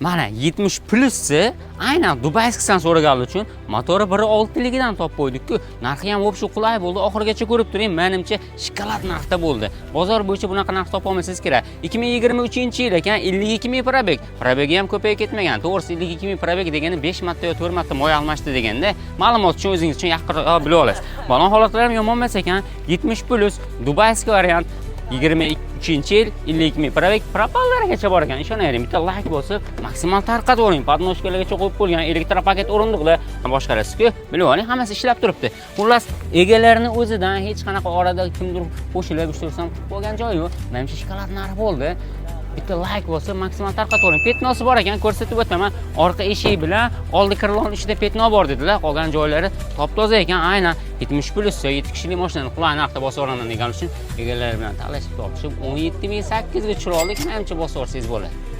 Mana 70 plussi aynan Dubayskidan so'raganlar uchun motori 1.6 ligidan topib qo'ydik-ku. Narxi ham o'bshu qulay bo'ldi. Oxirigacha ko'rib turing, menimcha shokolad narxda bo'ldi. Bozor bo'yicha bunaqa narx topa olmasangiz kerak. 2023-yil ekan 52 ming probeg. Probegi ham ko'payib ketmagan. To'g'risi 52 ming probeg degani 5 marta yo 4 marta moy almashdi deganda, ma'lumot uchun o'zingiz uchun yaqinroq bilib olasiz. Balon holatlar ham yomon emas ekan. 70 plus Dubayskiy variant 23-yil 52 ming probeg propallarigacha bor ekan. Ishonavering, bitta like bosib, maksimal tarqatib oling. Podnoshkalargacha qo'yib qo'ygan elektropaket o'rindiqlar boshqarasiz-ku, bilib oling, hammasi ishlab turibdi. Xullas, egalarining o'zidan hech qanaqa orada kimdir qo'shilib ishtirsam bo'lgan joyi yo'q. Menimcha shokolad narxi bo'ldi. Bitta like bosib, maksimal tarqatib oling. Petnosi bor ekan, ko'rsatib o'taman. Orqa eshik bilan oldi kirlon ichida petno bor dedilar. Qolgan joylari top-toza ekan. Aynan 70 plus 7 kishilik mashinani qulay narxda bosib olaman degan uchun egalari bilan talashib topishib 17.800 ga chiroyli menimcha bosib olsangiz bo'ladi.